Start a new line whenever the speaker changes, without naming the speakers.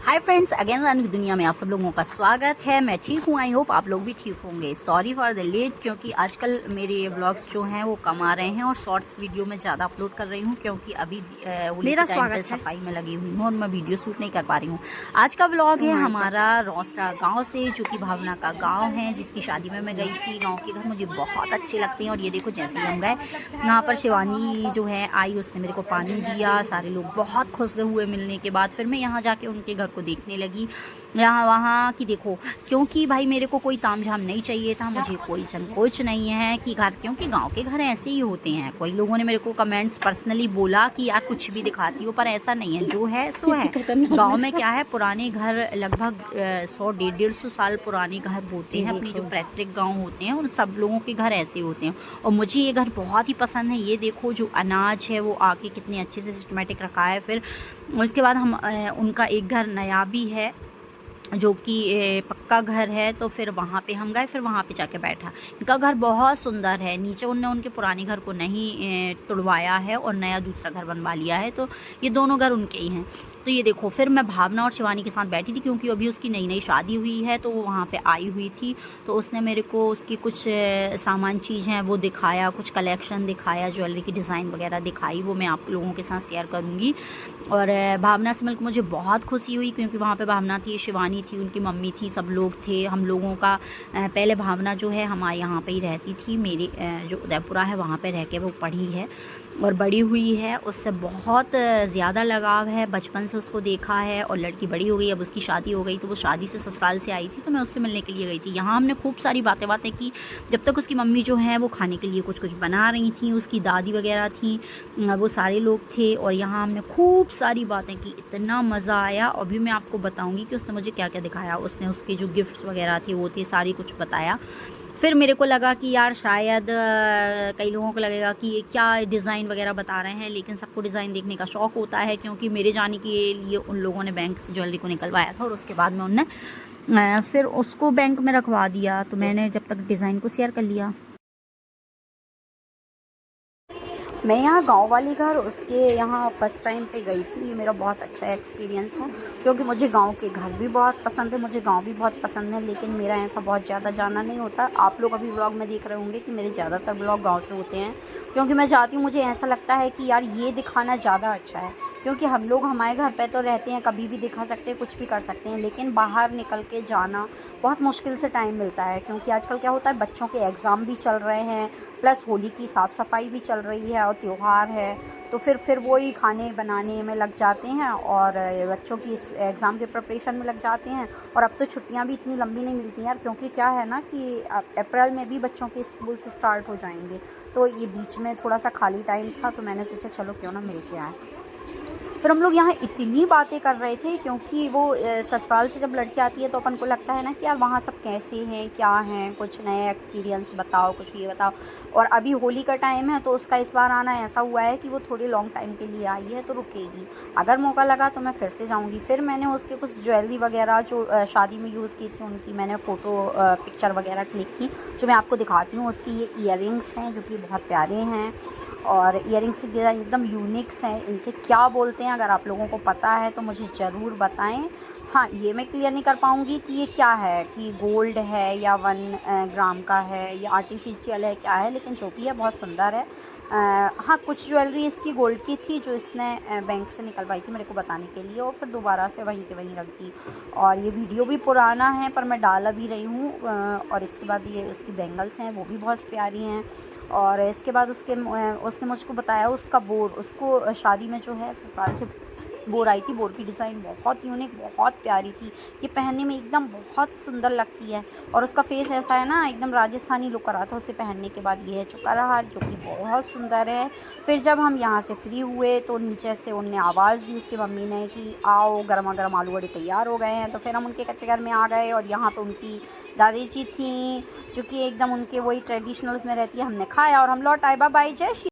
Hi friends, again रानी की दुनिया में आप सब लोगों का स्वागत है। मैं ठीक हूँ, आई होप आप लोग भी ठीक होंगे। सॉरी फॉर द लेट, क्योंकि आजकल मेरे व्लॉग्स जो हैं वो कम आ रहे हैं और शॉर्ट्स वीडियो में ज़्यादा अपलोड कर रही हूँ, क्योंकि अभी होली के टाइम पे सफाई में लगी हुई हूँ और मैं वीडियो शूट नहीं कर पा रही हूँ। आज का व्लॉग है हमारा रोस्टा गाँव से, जो कि भावना का गाँव है, जिसकी शादी में मैं गई थी। गाँव के घर मुझे बहुत अच्छे लगते हैं और ये देखो जैसे हम गए यहाँ पर शिवानी जो है आई, उसने मेरे को पानी दिया। सारे लोग बहुत खुश हुए मिलने के बाद। फिर मैं यहाँ जाके उनके घर को देखने लगी, यहाँ वहाँ की देखो, क्योंकि भाई मेरे को कोई तामझाम नहीं चाहिए था, मुझे कोई संकोच नहीं है कि घर, क्योंकि गांव के घर ऐसे ही होते हैं। कोई लोगों ने मेरे को कमेंट्स पर्सनली बोला कि यार कुछ भी दिखाती हो, पर ऐसा नहीं है, जो है सो है। गांव में क्या है, पुराने घर लगभग 100-150 साल पुराने घर होते हैं। अपनी जो पैतृक गाँव होते हैं उन सब लोगों के घर ऐसे होते हैं और मुझे ये घर बहुत ही पसंद है। ये देखो जो अनाज है वो आके कितने अच्छे से सिस्टमेटिक रखा है। फिर उसके बाद हम उनका एक घर नया भी है जो कि पक्का घर है, तो फिर वहाँ पे हम गए। फिर वहाँ पे जाके बैठा। इनका घर बहुत सुंदर है, नीचे उनने उनके पुराने घर को नहीं तुड़वाया है और नया दूसरा घर बनवा लिया है, तो ये दोनों घर उनके ही हैं। तो ये देखो, फिर मैं भावना और शिवानी के साथ बैठी थी, क्योंकि अभी उसकी नई नई शादी हुई है, तो वो वहाँ पे आई हुई थी। तो उसने मेरे को उसकी कुछ सामान चीज़ हैं वो दिखाया, कुछ कलेक्शन दिखाया, ज्वेलरी की डिज़ाइन वगैरह दिखाई, वो मैं आप लोगों के साथ शेयर करूँगी। और भावना से मिलकर मुझे बहुत खुशी हुई, क्योंकि वहाँ पे भावना थी, शिवानी थी, उनकी मम्मी थी, सब लोग थे। हम लोगों का पहले भावना जो है हमारे यहाँ पे ही रहती थी, मेरी जो उदयपुरा है वहाँ पे रह के वो पढ़ी है और बड़ी हुई है। उससे बहुत ज़्यादा लगाव है, बचपन से उसको देखा है। और लड़की बड़ी हो गई, अब उसकी शादी हो गई, तो वो शादी से ससुराल से आई थी, तो मैं उससे मिलने के लिए गई थी। यहाँ हमने खूब सारी बातें की, जब तक उसकी मम्मी जो है वो खाने के लिए कुछ कुछ बना रही थी, उसकी दादी वगैरह थी, वो सारे लोग थे। और यहाँ हमने खूब सारी बातें की, इतना मज़ा आया। अभी मैं आपको बताऊँगी कि उसने मुझे क्या क्या दिखाया। उसने उसके जो गिफ्ट्स वगैरह थे वो थे, सारी कुछ बताया। फिर मेरे को लगा कि यार शायद कई लोगों को लगेगा कि ये क्या डिज़ाइन वगैरह बता रहे हैं, लेकिन सबको डिज़ाइन देखने का शौक़ होता है, क्योंकि मेरे जाने के लिए उन लोगों ने बैंक से ज्वेलरी को निकलवाया था और उसके बाद में उनने फिर उसको बैंक में रखवा दिया। तो मैंने जब तक डिज़ाइन को शेयर कर लिया। मैं यहाँ गांव वाली घर, उसके यहाँ फ़र्स्ट टाइम पे गई थी। ये मेरा बहुत अच्छा एक्सपीरियंस है, क्योंकि मुझे गांव के घर भी बहुत पसंद है, मुझे गांव भी बहुत पसंद है, लेकिन मेरा ऐसा बहुत ज़्यादा जाना नहीं होता। आप लोग अभी व्लॉग में देख रहे होंगे कि मेरे ज़्यादातर व्लॉग गांव से होते हैं, क्योंकि मैं चाहती हूँ, मुझे ऐसा लगता है कि यार ये दिखाना ज़्यादा अच्छा है, क्योंकि हम लोग हमारे घर पे तो रहते हैं, कभी भी दिखा सकते हैं, कुछ भी कर सकते हैं, लेकिन बाहर निकल के जाना बहुत मुश्किल से टाइम मिलता है। क्योंकि आजकल क्या होता है, बच्चों के एग्ज़ाम भी चल रहे हैं, प्लस होली की साफ़ सफाई भी चल रही है और त्यौहार है, तो फिर वही खाने बनाने में लग जाते हैं और बच्चों की इस एग्ज़ाम के प्रिपरेशन में लग जाते हैं। और अब तो छुट्टियां भी इतनी लंबी नहीं मिलती यार, क्योंकि क्या है ना कि अप्रैल में भी बच्चों के स्कूल से स्टार्ट हो जाएंगे, तो ये बीच में थोड़ा सा खाली टाइम था, तो मैंने सोचा चलो क्यों ना मिल के आए। फिर हम लोग यहाँ इतनी बातें कर रहे थे, क्योंकि वो ससुराल से जब लड़की आती है तो अपन को लगता है ना कि यार वहाँ सब कैसे हैं, क्या हैं, कुछ नए एक्सपीरियंस बताओ, कुछ ये बताओ। और अभी होली का टाइम है, तो उसका इस बार आना ऐसा हुआ है कि वो थोड़ी लॉन्ग टाइम के लिए आई है, तो रुकेगी। अगर मौका लगा तो मैं फिर से जाऊँगी। फिर मैंने उसके कुछ ज्वेलरी वगैरह जो शादी में यूज़ की थी उनकी मैंने फ़ोटो पिक्चर वगैरह क्लिक की, जो मैं आपको दिखाती हूँ। उसकी ये ईयरिंग्स हैं जो कि बहुत प्यारे हैं, और ईयरिंग्स की डिज़ाइन एकदम यूनिक्स हैं। इनसे क्या बोलते हैं, अगर आप लोगों को पता है तो मुझे ज़रूर बताएं। हाँ, ये मैं क्लियर नहीं कर पाऊँगी कि ये क्या है, कि गोल्ड है या 1 ग्राम का है या आर्टिफिशियल है, क्या है, लेकिन जो भी है बहुत सुंदर है। हाँ, कुछ ज्वेलरी इसकी गोल्ड की थी, जो इसने बैंक से निकलवाई थी मेरे को बताने के लिए, और फिर दोबारा से वहीं के वहीं रख दी। और ये वीडियो भी पुराना है, पर मैं डाल अभी रही हूँ। और इसके बाद ये इसकी बैंगल्स हैं, वो भी बहुत प्यारी हैं। और इसके बाद उसने मुझको बताया उसका बोर, उसको शादी में जो है ससुराल से बोर आई थी। बोर की डिज़ाइन बहुत यूनिक, बहुत प्यारी थी। ये पहनने में एकदम बहुत सुंदर लगती है, और उसका फेस ऐसा है ना, एकदम राजस्थानी लुक करा था उसे पहनने के बाद। ये है चुकारा हार, जो कि बहुत सुंदर है। फिर जब हम यहाँ से फ्री हुए तो नीचे से उनने आवाज़ दी उसकी मम्मी ने कि आओ, गर्मा गर्म आलू बड़े तैयार हो गए हैं। तो फिर हम उनके कच्चे घर में आ गए, और यहाँ पर उनकी दादी जी थी, जो कि एकदम उनके वही ट्रेडिशनल उसमें रहती है। हमने खाया और हम लौट आए। बाय बाय, जय श्री